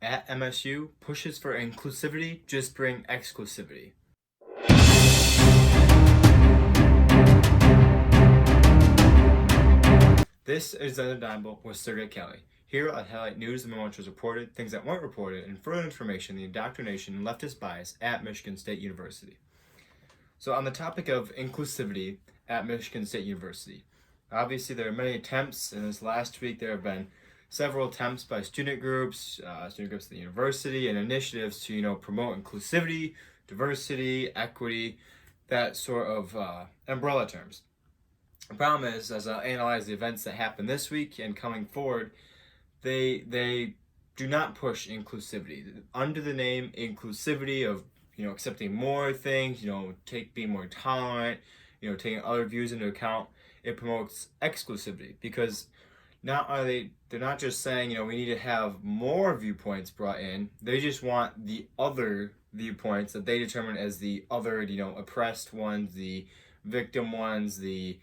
at MSU pushes for inclusivity, just bring exclusivity. This is Undeniable with Sergei. Here I highlight news and moments was reported, things that weren't reported, and further information on the indoctrination and leftist bias at Michigan State University. So on the topic of inclusivity at Michigan State University, obviously there are many attempts. In this last week, there have been several attempts by student groups at the university, and initiatives to promote inclusivity, diversity, equity, that sort of umbrella terms. The problem is, as I analyze the events that happened this week and coming forward, they do not push inclusivity under the name inclusivity of accepting more things, being more tolerant, taking other views into account. It promotes exclusivity because they're not just saying we need to have more viewpoints brought in. They just want the other viewpoints that they determine as the other oppressed ones, the victim ones, the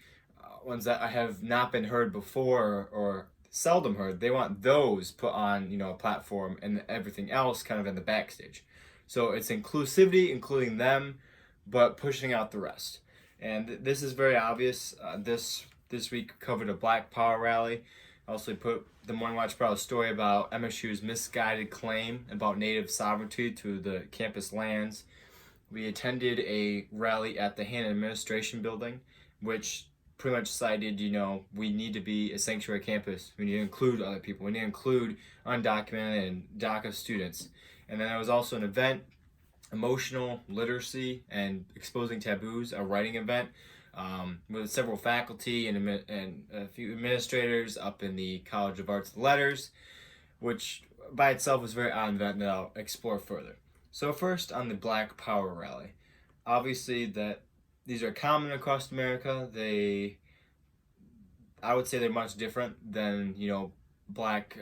ones that have not been heard before or seldom heard. They want those put on a platform, and everything else kind of in the backstage. So it's inclusivity, including them, but pushing out the rest. And this is very obvious. This week covered a Black Power rally. I also put the Morning Watch brought a story about MSU's misguided claim about native sovereignty to the campus lands. We attended a rally at the Hannah Administration Building, which pretty much cited, we need to be a sanctuary campus. We need to include other people. We need to include undocumented and DACA students. And then there was also an event, emotional literacy and exposing taboos, a writing event with several faculty and a few administrators up in the College of Arts and Letters, which by itself was a very odd event that I'll explore further. So first on the Black Power rally, obviously that these are common across America. I would say they're much different than black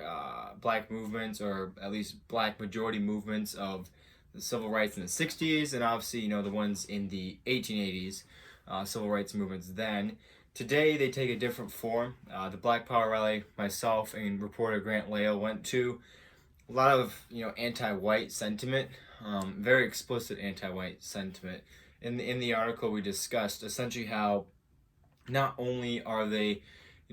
movements, or at least black majority movements of the civil rights in the 60s, and obviously the ones in the 1880s, civil rights movements then. Today they take a different form. The Black Power rally, myself and reporter Grant Lale went to, a lot of anti-white sentiment, very explicit anti-white sentiment. In the article, we discussed essentially how not only are they,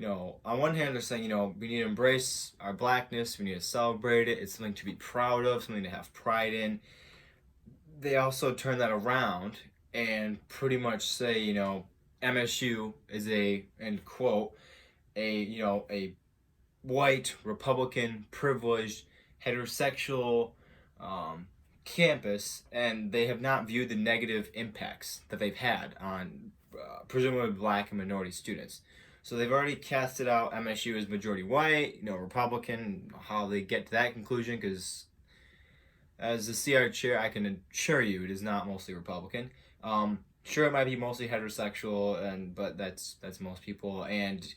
on one hand they're saying, we need to embrace our blackness, we need to celebrate it, it's something to be proud of, something to have pride in. They also turn that around and pretty much say, MSU is a, end quote, a white, Republican, privileged, heterosexual campus, and they have not viewed the negative impacts that they've had on presumably black and minority students. So they've already casted out MSU as majority white, Republican. How they get to that conclusion, because as the CR chair, I can assure you it is not mostly Republican. Sure, it might be mostly heterosexual, but that's most people, and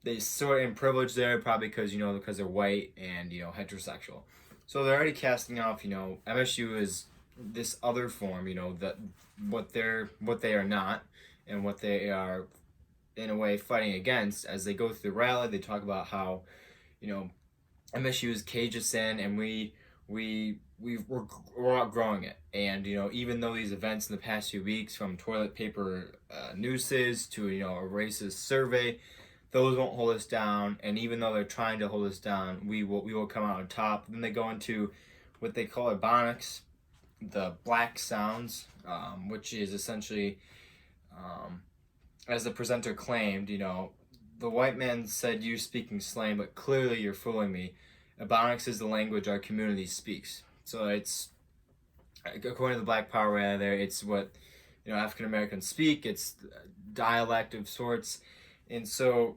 they sort of in privilege there, probably because they're white and heterosexual. So they're already casting off, MSU is this other form, that what they are not, and what they are in a way fighting against. As they go through the rally, they talk about how, MSU is caged us in, and we're outgrowing it. And even though these events in the past few weeks, from toilet paper nooses to a racist survey, those won't hold us down. And even though they're trying to hold us down, we will come out on top. Then they go into what they call ebonics, the black sounds, which is essentially, as the presenter claimed, the white man said you speaking slang, but clearly you're fooling me. Ebonics is the language our community speaks. So it's, according to the Black Power rally there, it's what African Americans speak. It's dialect of sorts. And so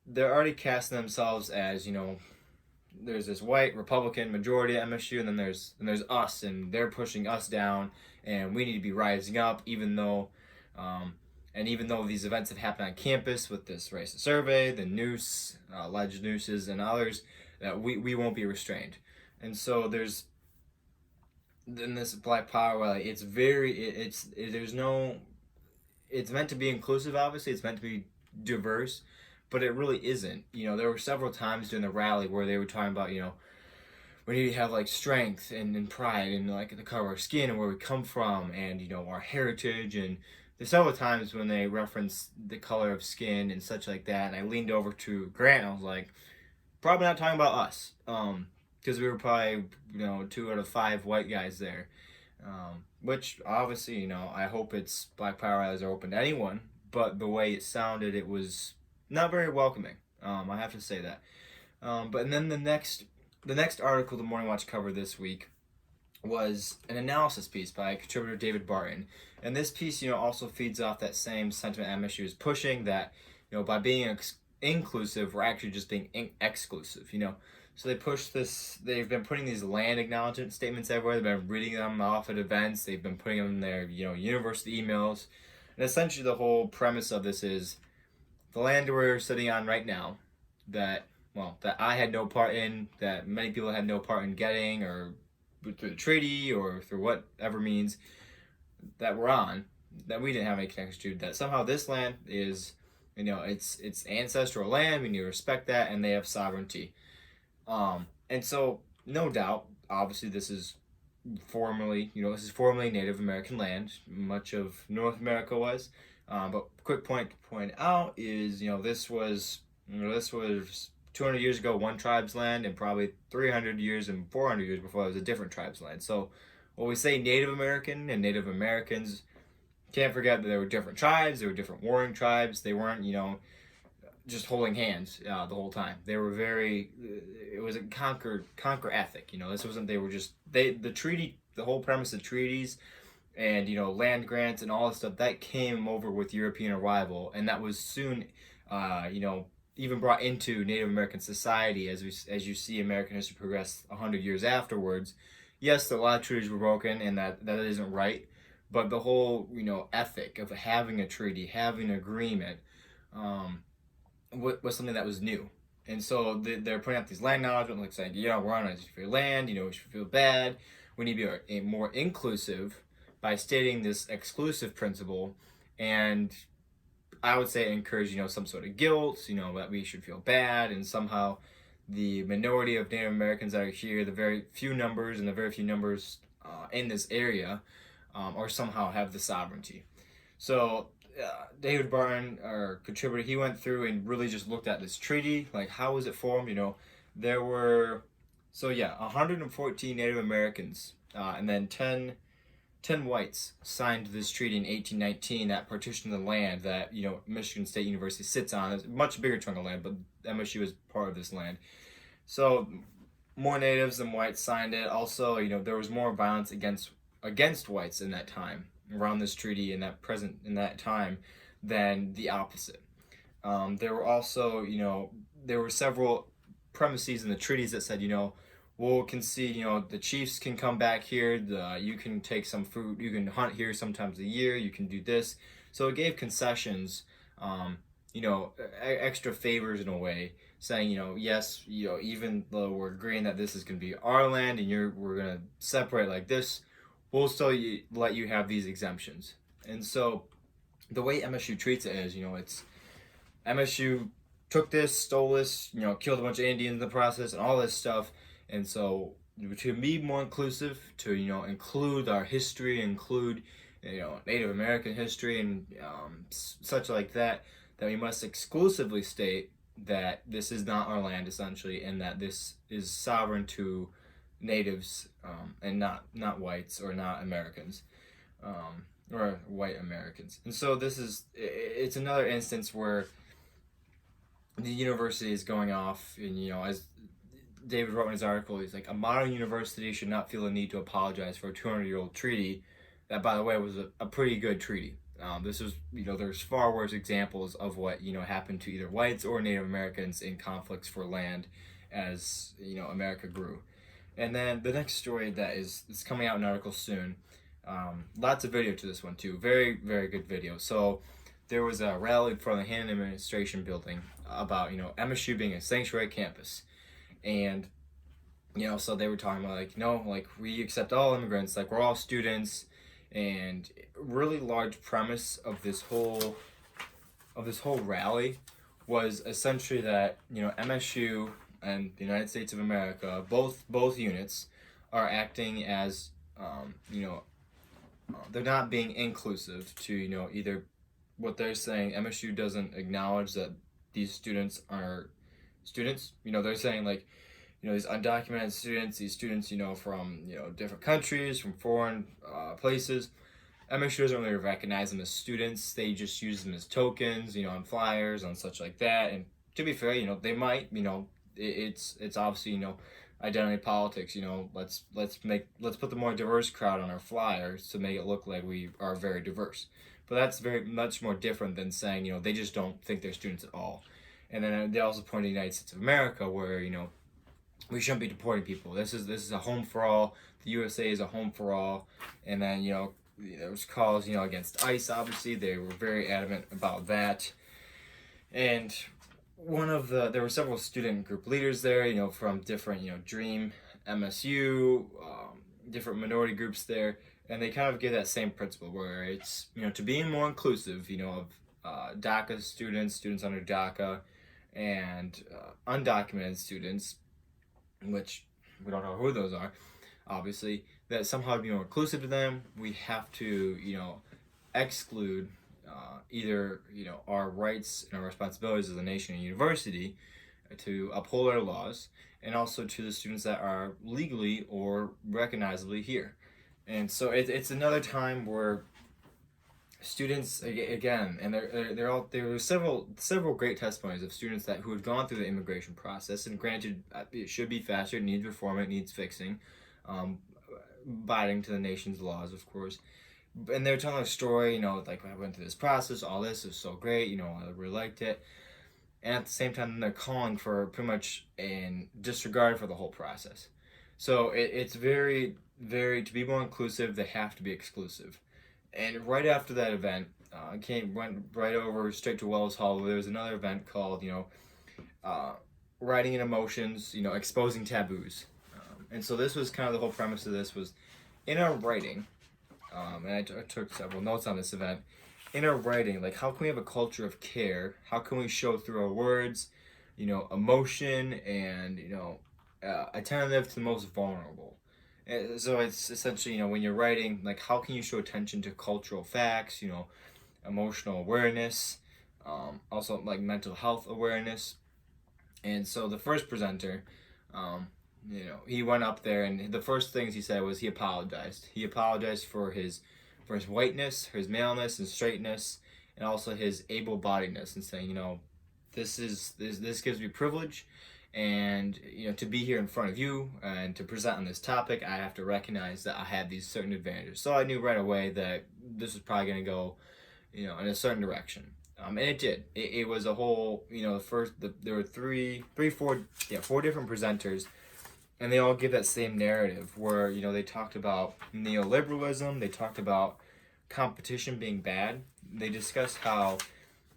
they're already casting themselves as, there's this white Republican majority at MSU, and then there's us, and they're pushing us down, and we need to be rising up, even though these events have happened on campus with this racist survey, the noose, alleged nooses, and others, that we won't be restrained. And so there's in this Black Power rally, it's meant to be inclusive. Obviously, it's meant to be diverse, but it really isn't. There were several times during the rally where they were talking about, we need to have like strength and pride and like the color of our skin and where we come from and our heritage. And there's several times when they reference the color of skin and such like that, and I leaned over to Grant and I was like, probably not talking about us, because we were probably 2 out of 5 white guys there, which obviously I hope it's Black Power rallies are open to anyone, but the way it sounded, it was not very welcoming. I have to say that. But and then the next article the Morning Watch covered this week was an analysis piece by contributor David Barton. And this piece, also feeds off that same sentiment MSU is pushing, that, by being inclusive, we're actually just being exclusive, So they push this, they've been putting these land acknowledgement statements everywhere. They've been reading them off at events. They've been putting them in their, university emails. And essentially the whole premise of this is the land we're sitting on right now, that I had no part in, that many people had no part in getting, or through the treaty or through whatever means that we're on, that we didn't have any connection to, that somehow this land is, it's ancestral land, we need to respect that, and they have sovereignty. And so, no doubt, obviously this is formerly Native American land, much of North America was, but quick point to point out is, this was 200 years ago one tribe's land, and probably 300 years and 400 years before it was a different tribe's land. So when we say Native American and Native Americans, can't forget that there were different tribes, there were different warring tribes. They weren't, just holding hands the whole time. They were it was a conquer ethic. This wasn't, the treaty, the whole premise of treaties and, land grants and all this stuff, that came over with European arrival, and that was soon, even brought into Native American society as you see American history progress 100 years afterwards. Yes, a lot of treaties were broken, and that isn't right, but the whole ethic of having a treaty, having an agreement, was something that was new. And so they're putting out these land acknowledgements, like saying, we're on your land, we should feel bad. We need to be more inclusive by stating this exclusive principle, and I would say encourage, some sort of guilt, that we should feel bad, and somehow the minority of Native Americans that are here, the very few numbers in this area, or somehow have the sovereignty. So David Barton, our contributor, he went through and really just looked at this treaty, like how was it formed. There were 114 Native Americans, and then 10 whites signed this treaty in 1819 that partitioned the land that Michigan State University sits on. It's a much bigger chunk of land, but MSU is part of this land. So more natives than whites signed it. Also, there was more violence against whites in that time, around this treaty in that time, than the opposite. There were also, there were several premises in the treaties that said, we'll concede, the chiefs can come back here, you can take some food, you can hunt here sometimes a year, you can do this. So it gave concessions, extra favors in a way, saying, yes, even though we're agreeing that this is going to be our land and we're going to separate like this, we'll still let you have these exemptions. And so the way MSU treats it is, it's MSU took this, stole this, killed a bunch of Indians in the process and all this stuff. And so to be more inclusive, to, include our history, include, Native American history and such like that, that we must exclusively state that this is not our land, essentially, and that this is sovereign to natives, and not whites or not Americans, or white Americans. And so it's another instance where the university is going off, and as David wrote in his article, he's like, a modern university should not feel the need to apologize for a 200-year-old treaty that, by the way, was a pretty good treaty. This was, there's far worse examples of what, happened to either whites or Native Americans in conflicts for land as, America grew. And then the next story that is coming out in an article soon, lots of video to this one too, very, very good video. So there was a rally from the Hannon administration building about, MSU being a sanctuary campus. And, so they were talking about we accept all immigrants, we're all students. And really large premise of this whole rally was essentially that, MSU and the United States of America, both units, are acting as, they're not being inclusive to, either what they're saying. MSU doesn't acknowledge that these students are students. They're saying like, these undocumented students, these students, from, different countries, from foreign places. MSU doesn't really recognize them as students. They just use them as tokens, on flyers, on such like that. And to be fair, they might, it's obviously, identity politics. Let's put the more diverse crowd on our flyers to make it look like we are very diverse. But that's very much more different than saying, they just don't think they're students at all. And then they also point to the United States of America, where we shouldn't be deporting people. This is a home for all. The USA is a home for all. And then there was calls against ICE. Obviously, they were very adamant about that. And there were several student group leaders there, from different DREAM, MSU, different minority groups there, and they kind of give that same principle where it's to being more inclusive, of DACA students under DACA, and undocumented students, which we don't know who those are, obviously, that somehow to be more inclusive to them, we have to, exclude either, our rights and our responsibilities as a nation and university to uphold our laws, and also to the students that are legally or recognizably here. And so it's another time where students again, and there were several great testimonies of students who had gone through the immigration process. And granted, it should be faster, it needs reform, it needs fixing, abiding to the nation's laws, of course. And they were telling a story, like, I went through this process, all this is so great, I really liked it. And at the same time, they're calling for pretty much in disregard for the whole process. So it's very, very, to be more inclusive, they have to be exclusive. And right after that event, went right over straight to Wells Hall, where there was another event called, Writing in Emotions, Exposing Taboos. And so this was kind of the whole premise of this was, in our writing, and I took several notes on this event, in our writing, like, how can we have a culture of care? How can we show through our words, emotion and, attentive to the most vulnerable? So it's essentially, when you're writing, like, how can you show attention to cultural facts, emotional awareness, also like mental health awareness. And so the first presenter, he went up there, and the first things he said was he apologized. He apologized for his whiteness, his maleness and straightness, and also his able-bodiedness, and saying, this gives me privilege, and to be here in front of you and to present on this topic, I have to recognize that I have these certain advantages. So I knew right away that this was probably going to go, in a certain direction. And it did. It was a whole, there were four different presenters, and they all give that same narrative where, they talked about neoliberalism, they talked about competition being bad. They discussed how,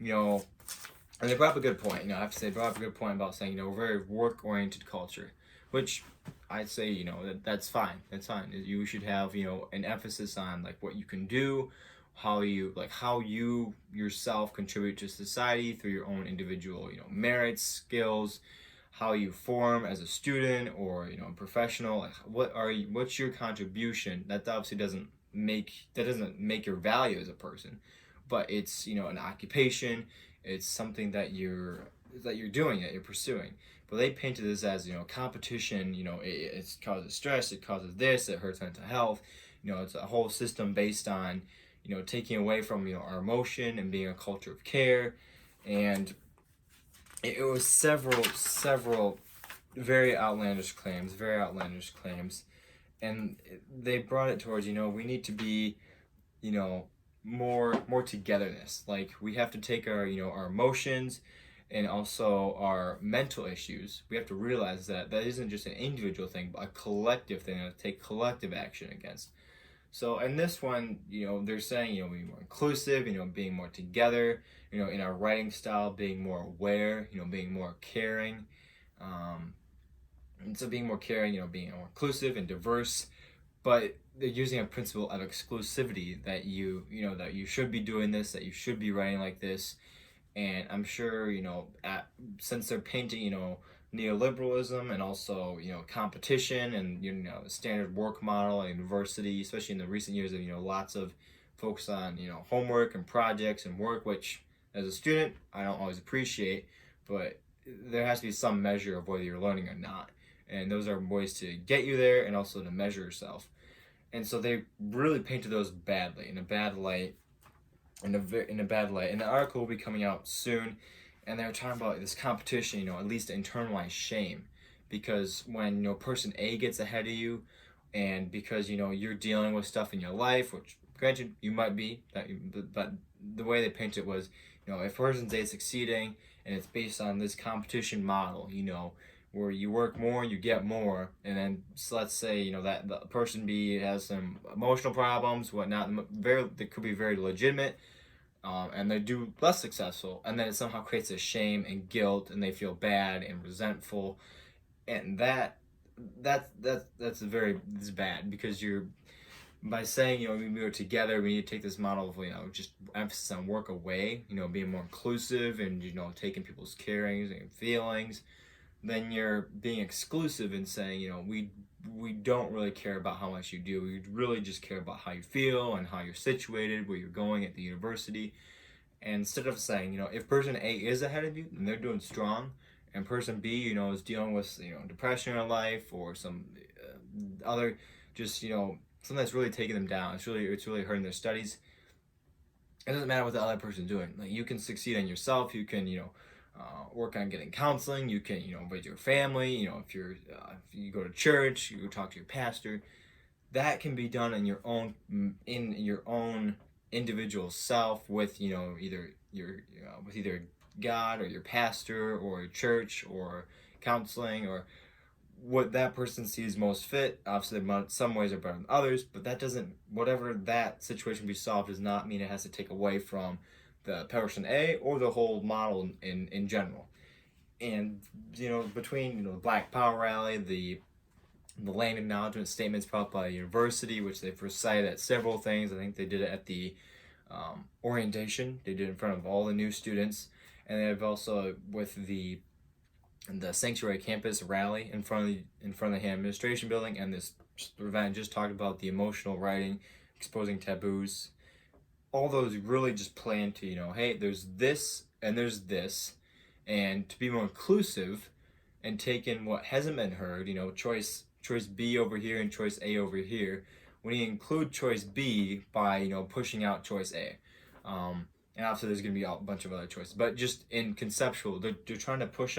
and they brought up a good point, I have to say, they brought up a good point about saying, we're very work-oriented culture, which I'd say, that's fine. That's fine. You should have, an emphasis on, like, what you can do, how you yourself contribute to society through your own individual, merits, skills, how you form as a student or, professional. Like, what's your contribution? That obviously doesn't make your value as a person, but it's, an occupation. It's something that you're doing, that you're pursuing. But they painted this as, competition, it causes stress, it causes this, it hurts mental health. It's a whole system based on, taking away from, our emotion and being a culture of care. And it was several very outlandish claims. And they brought it towards, we need to be, more togetherness. Like, we have to take our, our emotions and also our mental issues. We have to realize that isn't just an individual thing, but a collective thing to take collective action against. So in this one, they're saying, being more inclusive, being more together, in our writing style, being more aware, being more caring. And so being more caring, being more inclusive and diverse, but they're using a principle of exclusivity that that you should be doing this, that you should be writing like this. And I'm sure, since they're painting, neoliberalism and also competition and standard work model at university, especially in the recent years of lots of focus on homework and projects and work, which as a student I don't always appreciate, but there has to be some measure of whether you're learning or not, and those are ways to get you there and also to measure yourself. And so they really painted those badly, in a bad light, in a bad light. And the article will be coming out soon, and they were talking about this competition, at least internalized shame, because when person A gets ahead of you, and because you're dealing with stuff in your life, which granted you might be, but the way they painted it was, if person A is succeeding, and it's based on this competition model, where you work more, you get more, and then so let's say that the person B has some emotional problems, whatnot, they could be very legitimate, and they do less successful, and then it somehow creates a shame and guilt, and they feel bad and resentful, and that's bad, because you're by saying we are together, we need to take this model of just emphasis on work away, being more inclusive and taking people's carings and feelings, then you're being exclusive and saying we don't really care about how much you do. We really just care about how you feel and how you're situated, where you're going at the university. And instead of saying, if person A is ahead of you and they're doing strong, and person B, is dealing with, depression in their life or some other, just, something that's really taking them down. It's really hurting their studies. It doesn't matter what the other person's doing. Like, you can succeed on yourself. You can, work on getting counseling. You can, with your family. If you go to church, you go talk to your pastor. That can be done in your own individual self with either God or your pastor or your church or counseling or what that person sees most fit. Obviously, some ways are better than others, but whatever that situation be solved does not mean it has to take away from the person A or the whole model in general. And between the Black Power rally, the land acknowledgement statements put out by the university, which they've recited at several things. I think they did it at the orientation. They did it in front of all the new students, and they've also with the Sanctuary Campus rally in front of the administration building, and this event just talked about the emotional writing, exposing taboos. All those really just play into hey, there's this and there's this, and to be more inclusive and take in what hasn't been heard, choice B over here and choice A over here. When you include choice B by pushing out choice A, and obviously there's going to be a bunch of other choices, but just in conceptual, they're trying to push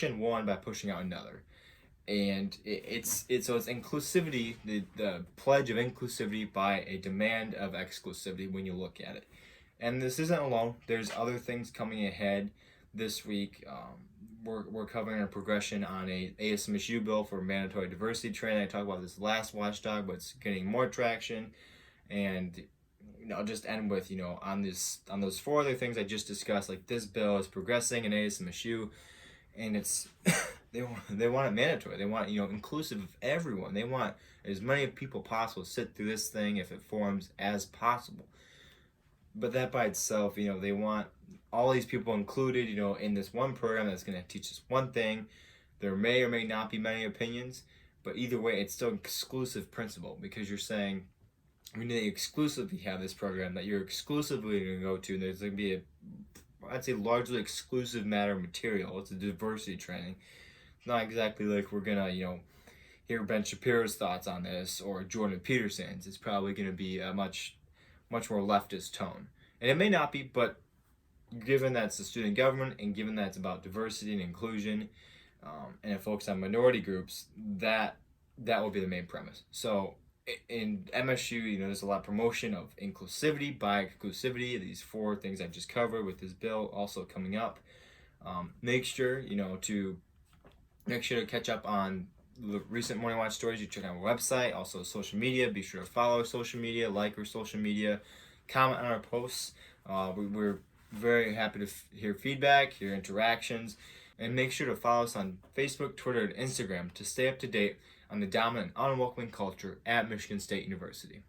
in one by pushing out another, and it's inclusivity, the pledge of inclusivity by a demand of exclusivity when you look at it. And this isn't alone. There's other things coming ahead this week. We're covering a progression on a MSU bill for mandatory diversity training. I talked about this last watchdog, but it's getting more traction. And I'll just end with on those four other things I just discussed. Like, this bill is progressing in ASMSU, and it's they want it mandatory. They want inclusive of everyone. They want as many people possible to sit through this thing if it forms as possible. But that by itself, they want all these people included, in this one program that's going to teach us one thing. There may or may not be many opinions, but either way, it's still an exclusive principle, because you're saying we need to exclusively have this program that you're exclusively going to go to, and there's going to be I'd say largely exclusive matter material. It's a diversity training. It's not exactly like we're going to, hear Ben Shapiro's thoughts on this or Jordan Peterson's. It's probably going to be a much more leftist tone. And it may not be, but given that it's a student government, and given that it's about diversity and inclusion, and it focuses on minority groups, that will be the main premise. So in MSU, there's a lot of promotion of inclusivity by Exclusivity, these four things I just covered with this bill also coming up. Make sure, to catch up on the recent Morning Watch stories. You check out our website, also social media. Be sure to follow our social media, like our social media, comment on our posts. We're very happy to hear feedback, hear interactions, and make sure to follow us on Facebook, Twitter, and Instagram to stay up to date on the dominant and unwelcoming culture at Michigan State University.